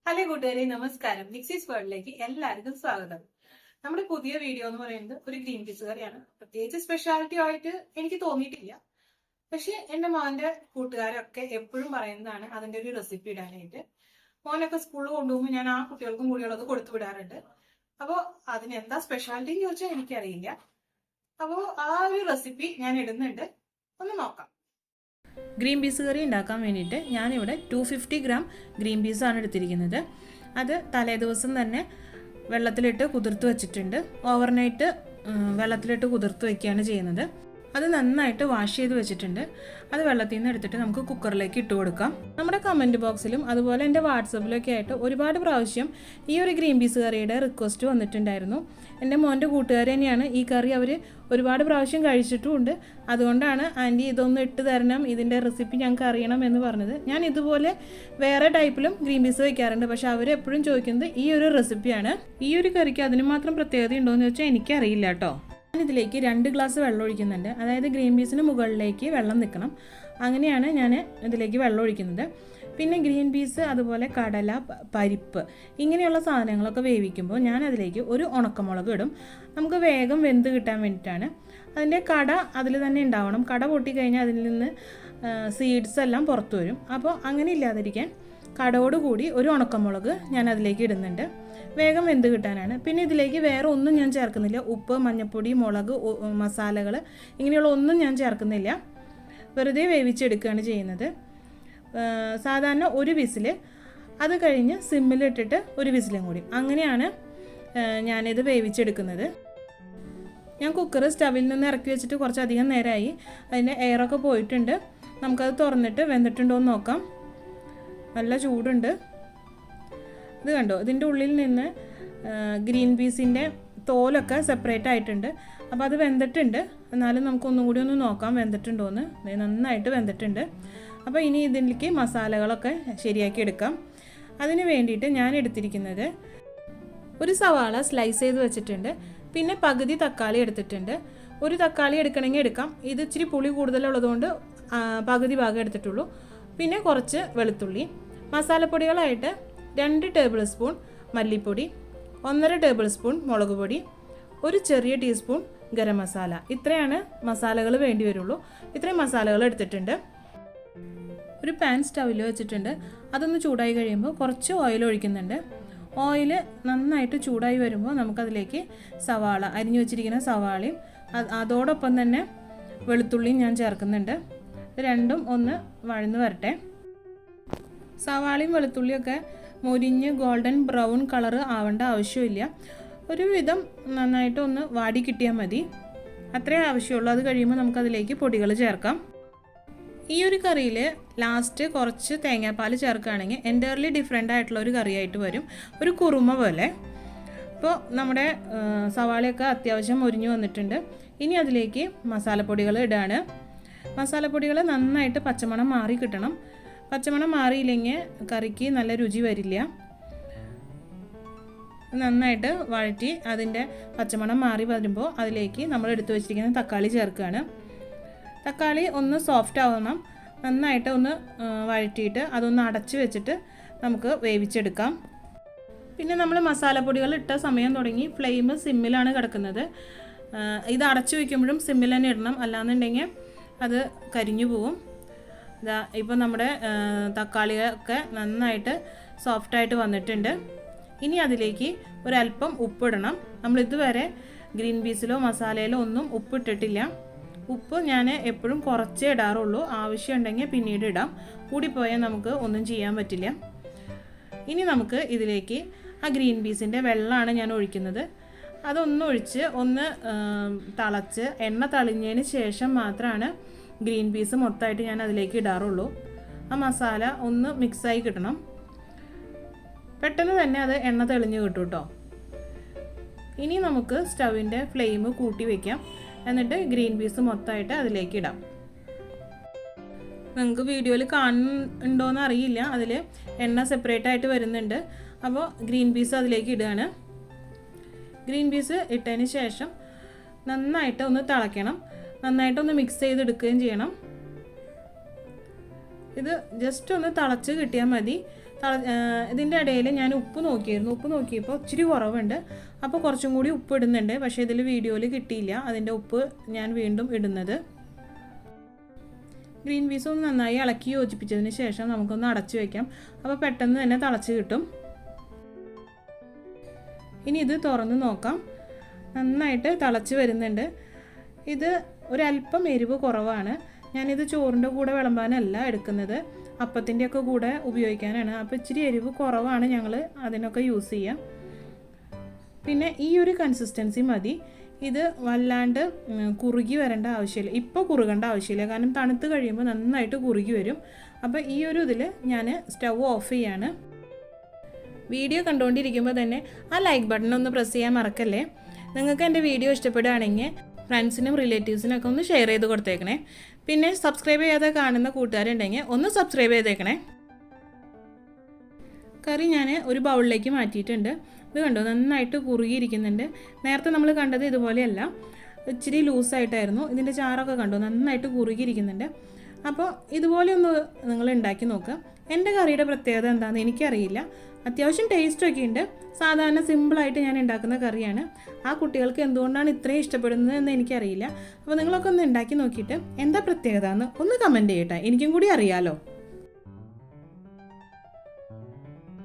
Hello കൂട്ടുകാരെ, നമസ്കാരം. നിക്സീസ് വേൾഡിലേക്ക് എല്ലാവർക്കും സ്വാഗതം. നമ്മുടെ പുതിയ വീഡിയോ എന്ന് പറയുന്നത് ഒരു ഗ്രീൻ പീസ് കറിയാണ്. പ്രത്യേകിച്ച് സ്പെഷ്യാലിറ്റി ആയിട്ട് എനിക്ക് തോന്നിയിട്ടില്ല. പക്ഷെ എന്റെ മോന്റെ കൂട്ടുകാരൊക്കെ എപ്പോഴും പറയുന്നതാണ് അതിന്റെ ഒരു റെസിപ്പി ഇടാനായിട്ട്. മോനൊക്കെ സ്കൂളിൽ കൊണ്ടുപോകുമ്പോൾ ഞാൻ ആ കുട്ടികൾക്കും കൂടിയുള്ളത് കൊടുത്തു വിടാറുണ്ട്. അപ്പോൾ അതിന് എന്താ സ്പെഷ്യാലിറ്റി എന്ന് ചോദിച്ചാൽ എനിക്കറിയില്ല. അപ്പോൾ ആ ഒരു റെസിപ്പി ഞാൻ ഇടുന്നുണ്ട്, ഒന്ന് നോക്കാം. ഗ്രീൻ പീസ് കറി ഉണ്ടാക്കാൻ വേണ്ടിയിട്ട് ഞാനിവിടെ 250 ഗ്രാം ഗ്രീൻ പീസാണ് എടുത്തിരിക്കുന്നത്. അത് തലേദിവസം തന്നെ വെള്ളത്തിലിട്ട് കുതിർത്ത് വെച്ചിട്ടുണ്ട്. ഓവർനൈറ്റ് വെള്ളത്തിലിട്ട് കുതിർത്ത് വയ്ക്കുകയാണ് ചെയ്യുന്നത്. അത് നന്നായിട്ട് വാഷ് ചെയ്ത് വെച്ചിട്ടുണ്ട്. അത് വെള്ളത്തിൽ നിന്ന് എടുത്തിട്ട് നമുക്ക് കുക്കറിലേക്ക് ഇട്ട് കൊടുക്കാം. നമ്മുടെ കമൻറ്റ് ബോക്സിലും അതുപോലെ എൻ്റെ വാട്സപ്പിലൊക്കെ ആയിട്ട് ഒരുപാട് പ്രാവശ്യം ഈ ഒരു ഗ്രീൻ പീസ് കറിയുടെ റിക്വസ്റ്റ് വന്നിട്ടുണ്ടായിരുന്നു. എൻ്റെ മോൻ്റെ കൂട്ടുകാർ തന്നെയാണ് ഈ കറി അവർ ഒരുപാട് പ്രാവശ്യം കഴിച്ചിട്ടുമുണ്ട്. അതുകൊണ്ടാണ് ആൻറ്റി ഇതൊന്ന് ഇട്ട് തരണം, ഇതിൻ്റെ റെസിപ്പി ഞങ്ങൾക്ക് അറിയണം എന്ന് പറഞ്ഞത്. ഞാൻ ഇതുപോലെ വേറെ ടൈപ്പിലും ഗ്രീൻ പീസ് വയ്ക്കാറുണ്ട്, പക്ഷെ അവരെപ്പോഴും ചോദിക്കുന്നത് ഈ ഒരു റെസിപ്പിയാണ്. ഈ ഒരു കറിക്ക് അതിന് മാത്രം പ്രത്യേകത ഉണ്ടോ എന്ന് ചോദിച്ചാൽ എനിക്കറിയില്ല കേട്ടോ. ഞാനിതിലേക്ക് 2 ഗ്ലാസ് വെള്ളം ഒഴിക്കുന്നുണ്ട്. അതായത് ഗ്രീൻ പീസിന് മുകളിലേക്ക് വെള്ളം നിൽക്കണം, അങ്ങനെയാണ് ഞാൻ ഇതിലേക്ക് വെള്ളം ഒഴിക്കുന്നത്. പിന്നെ ഗ്രീൻ പീസ്, അതുപോലെ കടല, പരിപ്പ് ഇങ്ങനെയുള്ള സാധനങ്ങളൊക്കെ വേവിക്കുമ്പോൾ ഞാൻ അതിലേക്ക് ഒരു ഉണക്കമുളക് ഇടും. നമുക്ക് വേഗം വെന്ത് കിട്ടാൻ വേണ്ടിയിട്ടാണ്. അതിൻ്റെ കട അതിൽ തന്നെ ഉണ്ടാവണം. കട പൊട്ടിക്കഴിഞ്ഞാൽ അതിൽ നിന്ന് സീഡ്സ് എല്ലാം പുറത്തു വരും. അപ്പോൾ അങ്ങനെ ഇല്ലാതിരിക്കാൻ കടയോടുകൂടി ഒരു ഉണക്കമുളക് ഞാൻ അതിലേക്ക് ഇടുന്നുണ്ട്, വേഗം വെന്ത് കിട്ടാനാണ്. പിന്നെ ഇതിലേക്ക് വേറെ ഒന്നും ഞാൻ ചേർക്കുന്നില്ല. ഉപ്പ്, മഞ്ഞൾപ്പൊടി, മുളക്, മസാലകൾ ഇങ്ങനെയുള്ള ഒന്നും ഞാൻ ചേർക്കുന്നില്ല. വെറുതെ വേവിച്ചെടുക്കുകയാണ് ചെയ്യുന്നത്. സാധാരണ ഒരു വിസിൽ, അത് കഴിഞ്ഞ് സിമ്മിലിട്ടിട്ട് ഒരു വിസിലും കൂടി, അങ്ങനെയാണ് ഞാനിത് വേവിച്ചെടുക്കുന്നത്. ഞാൻ കുക്കർ സ്റ്റവിൽ നിന്ന് ഇറക്കി വെച്ചിട്ട് കുറച്ചധികം നേരമായി. അതിൻ്റെ എയറൊക്കെ പോയിട്ടുണ്ട്. നമുക്കത് തുറന്നിട്ട് വെന്തിട്ടുണ്ടോ എന്ന് നോക്കാം. നല്ല ചൂടുണ്ട്. ഇത് കണ്ടോ, ഇതിൻ്റെ ഉള്ളിൽ നിന്ന് ഗ്രീൻ പീസിൻ്റെ തോലൊക്കെ സെപ്പറേറ്റ് ആയിട്ടുണ്ട്. അപ്പോൾ അത് വെന്തിട്ടുണ്ട്. എന്നാലും നമുക്കൊന്നും കൂടി ഒന്ന് നോക്കാം വെന്തിട്ടുണ്ടോ എന്ന്. നന്നായിട്ട് വെന്തിട്ടുണ്ട്. അപ്പോൾ ഇനി ഇതിലേക്ക് മസാലകളൊക്കെ ശരിയാക്കി എടുക്കാം. അതിന് വേണ്ടിയിട്ട് ഞാൻ എടുത്തിരിക്കുന്നത് ഒരു സവാള സ്ലൈസ് ചെയ്ത് വെച്ചിട്ടുണ്ട്. പിന്നെ പകുതി തക്കാളി എടുത്തിട്ടുണ്ട്. ഒരു തക്കാളി എടുക്കണമെങ്കിൽ എടുക്കാം. ഇത് ഇച്ചിരി പുളി കൂടുതലുള്ളതുകൊണ്ട് പകുതി ഭാഗം എടുത്തിട്ടുള്ളൂ. പിന്നെ കുറച്ച് വെളുത്തുള്ളി. മസാലപ്പൊടികളായിട്ട് 2 ടേബിൾ സ്പൂൺ മല്ലിപ്പൊടി, 1.5 ടേബിൾ സ്പൂൺ മുളക് പൊടി, ഒരു ചെറിയ ടീസ്പൂൺ ഗരം മസാല. ഇത്രയാണ് മസാലകൾ വേണ്ടി വരുള്ളൂ. ഇത്രയും മസാലകൾ എടുത്തിട്ടുണ്ട്. ഒരു പാൻ സ്റ്റൗവിൽ വെച്ചിട്ടുണ്ട്. അതൊന്ന് ചൂടായി കഴിയുമ്പോൾ കുറച്ച് ഓയിൽ ഒഴിക്കുന്നുണ്ട്. ഓയിൽ നന്നായിട്ട് ചൂടായി വരുമ്പോൾ നമുക്കതിലേക്ക് സവാള, അരിഞ്ഞു വെച്ചിരിക്കുന്ന സവാളയും അതോടൊപ്പം തന്നെ വെളുത്തുള്ളിയും ഞാൻ ചേർക്കുന്നുണ്ട്. രണ്ടും ഒന്ന് വഴന്ന് വരട്ടെ. സവാളയും വെളുത്തുള്ളിയൊക്കെ മുരിഞ്ഞ് ഗോൾഡൻ ബ്രൗൺ കളറ് ആവേണ്ട ആവശ്യമില്ല. ഒരുവിധം നന്നായിട്ട് ഒന്ന് വാടി കിട്ടിയാൽ മതി, അത്രേ ആവശ്യമുള്ളൂ. അത് കഴിയുമ്പോൾ നമുക്കതിലേക്ക് പൊടികൾ ചേർക്കാം. ഈ ഒരു കറിയിൽ ലാസ്റ്റ് കുറച്ച് തേങ്ങാപ്പാൽ ചേർക്കുകയാണെങ്കിൽ എൻ്റയർലി ഡിഫറെൻ്റ് ആയിട്ടുള്ള ഒരു കറിയായിട്ട് വരും, ഒരു കുറുമ പോലെ. അപ്പോൾ നമ്മുടെ സവാളയൊക്കെ അത്യാവശ്യം മുരിഞ്ഞു വന്നിട്ടുണ്ട്. ഇനി അതിലേക്ക് മസാലപ്പൊടികൾ ഇടാണ്. മസാലപ്പൊടികൾ നന്നായിട്ട് പച്ചമണം മാറി കിട്ടണം. പച്ചമണം മാറിയില്ലെങ്കിൽ കറിക്ക് നല്ല രുചി വരില്ല. നന്നായിട്ട് വഴറ്റി അതിൻ്റെ പച്ചമണം മാറി വരുമ്പോൾ അതിലേക്ക് നമ്മൾ എടുത്തു വെച്ചിരിക്കുന്ന തക്കാളി ചേർക്കുകയാണ്. തക്കാളി ഒന്ന് സോഫ്റ്റ് ആവണം. നന്നായിട്ട് ഒന്ന് വഴറ്റിയിട്ട് അതൊന്ന് അടച്ച് വെച്ചിട്ട് നമുക്ക് വേവിച്ചെടുക്കാം. പിന്നെ നമ്മൾ മസാലപ്പൊടികൾ ഇട്ട സമയം തുടങ്ങി ഫ്ലെയിം സിമ്മിലാണ് കിടക്കുന്നത്. ഇത് അടച്ചു വയ്ക്കുമ്പോഴും സിമ്മിൽ തന്നെ ഇടണം, അല്ലാന്നുണ്ടെങ്കിൽ അത് കരിഞ്ഞു പോവും. ഇതാ ഇപ്പോൾ നമ്മുടെ തക്കാളിയൊക്കെ നന്നായിട്ട് സോഫ്റ്റായിട്ട് വന്നിട്ടുണ്ട്. ഇനി അതിലേക്ക് ഒരല്പം ഉപ്പിടണം. നമ്മളിതുവരെ ഗ്രീൻ പീസിലോ മസാലയിലോ ഒന്നും ഉപ്പിട്ടിട്ടില്ല. ഉപ്പ് ഞാൻ എപ്പോഴും കുറച്ചേ ഇടാറുള്ളൂ. ആവശ്യമുണ്ടെങ്കിൽ പിന്നീട് ഇടാം. കൂടിപ്പോയാൽ നമുക്ക് ഒന്നും ചെയ്യാൻ പറ്റില്ല. ഇനി നമുക്ക് ഇതിലേക്ക് ആ ഗ്രീൻ പീസിൻ്റെ വെള്ളമാണ് ഞാൻ ഒഴിക്കുന്നത്. അതൊന്നൊഴിച്ച് ഒന്ന് തിളച്ച് എണ്ണ തെളിഞ്ഞതിന് ശേഷം മാത്രമാണ് ഗ്രീൻ പീസ് മൊത്തമായിട്ട് ഞാൻ അതിലേക്ക് ഇടാറുള്ളൂ. ആ മസാല ഒന്ന് മിക്സായി കിട്ടണം. പെട്ടെന്ന് തന്നെ അത് എണ്ണ തെളിഞ്ഞ് കിട്ടും കേട്ടോ. ഇനി നമുക്ക് സ്റ്റവിൻ്റെ ഫ്ലെയിം കൂട്ടി വയ്ക്കാം. എന്നിട്ട് ഗ്രീൻ പീസ് മൊത്തമായിട്ട് അതിലേക്ക് ഇടാം. നിങ്ങൾക്ക് വീഡിയോയിൽ കാണുന്നുണ്ടോയെന്ന് അറിയില്ല, അതിൽ എണ്ണ സെപ്പറേറ്റ് ആയിട്ട് വരുന്നുണ്ട്. അപ്പോൾ ഗ്രീൻ പീസ് അതിലേക്ക് ഇടുകയാണ്. ഗ്രീൻ പീസ് ഇട്ടതിന് ശേഷം നന്നായിട്ട് ഒന്ന് തിളയ്ക്കണം. നന്നായിട്ടൊന്ന് മിക്സ് ചെയ്തെടുക്കുകയും ചെയ്യണം. ഇത് ജസ്റ്റ് ഒന്ന് തിളച്ച് കിട്ടിയാൽ മതി. ഇതിൻ്റെ ഇടയിൽ ഞാൻ ഉപ്പ് നോക്കിയായിരുന്നു. ഉപ്പ് നോക്കിയപ്പോൾ ഇച്ചിരി കുറവുണ്ട്. അപ്പോൾ കുറച്ചും കൂടി ഉപ്പ് ഇടുന്നുണ്ട്. പക്ഷേ ഇതിൽ വീഡിയോയിൽ കിട്ടിയില്ല അതിൻ്റെ ഉപ്പ് ഞാൻ വീണ്ടും ഇടുന്നത്. ഗ്രീൻ പീസ് ഒന്ന് നന്നായി ഇളക്കി യോജിപ്പിച്ചതിന് ശേഷം നമുക്കൊന്ന് അടച്ചു വയ്ക്കാം. അപ്പോൾ പെട്ടെന്ന് തന്നെ തിളച്ച് കിട്ടും. ഇനി ഇത് തുറന്ന് നോക്കാം. നന്നായിട്ട് തിളച്ച് വരുന്നുണ്ട്. ഇത് ഒരല്പം എരിവ് കുറവാണ്. ഞാനിത് ചോറിൻ്റെ കൂടെ വിളമ്പാനല്ല എടുക്കുന്നത്, അപ്പത്തിൻ്റെയൊക്കെ കൂടെ ഉപയോഗിക്കാനാണ്. അപ്പോൾ ഇച്ചിരി എരിവ് കുറവാണ്, ഞങ്ങൾ അതിനൊക്കെ യൂസ് ചെയ്യാം. പിന്നെ ഈ ഒരു കൺസിസ്റ്റൻസി മതി. ഇത് വല്ലാണ്ട് കുറുകി വരേണ്ട ആവശ്യമില്ല. ഇപ്പോൾ കുറുകേണ്ട ആവശ്യമില്ല, കാരണം തണുത്ത് കഴിയുമ്പോൾ നന്നായിട്ട് കുറുകി വരും. അപ്പോൾ ഈ ഒരു ഇതിൽ ഞാൻ സ്റ്റവ് ഓഫ് ചെയ്യാണ്. വീഡിയോ കണ്ടുകൊണ്ടിരിക്കുമ്പോൾ തന്നെ ആ ലൈക്ക് ബട്ടൺ ഒന്ന് പ്രസ് ചെയ്യാൻ മറക്കല്ലേ. നിങ്ങൾക്ക് എൻ്റെ വീഡിയോ ഇഷ്ടപ്പെടുകയാണെങ്കിൽ ഫ്രണ്ട്സിനും റിലേറ്റീവ്സിനൊക്കെ ഒന്ന് ഷെയർ ചെയ്ത് കൊടുത്തേക്കണേ. പിന്നെ സബ്സ്ക്രൈബ് ചെയ്യാതെ കാണുന്ന കൂട്ടുകാരുണ്ടെങ്കിൽ ഒന്ന് സബ്സ്ക്രൈബ് ചെയ്തേക്കണേ. കറി ഞാൻ ഒരു ബൗളിലേക്ക് മാറ്റിയിട്ടുണ്ട്. ഇത് കണ്ടോ, നന്നായിട്ട് കുറുകിയിരിക്കുന്നുണ്ട്. നേരത്തെ നമ്മൾ കണ്ടത് ഇതുപോലെയല്ല, ഇച്ചിരി ലൂസായിട്ടായിരുന്നു. ഇതിൻ്റെ ചാറൊക്കെ കണ്ടോ, നന്നായിട്ട് കുറുകിയിരിക്കുന്നുണ്ട്. അപ്പോൾ ഇതുപോലെ ഒന്ന് നിങ്ങൾ ഉണ്ടാക്കി നോക്കുക. എൻ്റെ കറിയുടെ പ്രത്യേകത എന്താണെന്ന് എനിക്കറിയില്ല. അത്യാവശ്യം ടേസ്റ്റൊക്കെ ഉണ്ട്. സാധാരണ സിമ്പിളായിട്ട് ഞാൻ ഉണ്ടാക്കുന്ന കറിയാണ്. ആ കുട്ടികൾക്ക് എന്തുകൊണ്ടാണ് ഇത്രയും ഇഷ്ടപ്പെടുന്നത് എന്ന് എനിക്കറിയില്ല. അപ്പോൾ നിങ്ങളൊക്കെ ഒന്ന് ഉണ്ടാക്കി നോക്കിയിട്ട് എന്താ പ്രത്യേകത എന്ന് ഒന്ന് കമൻറ്റ് ചെയ്യട്ടെ, എനിക്കും കൂടി അറിയാമല്ലോ.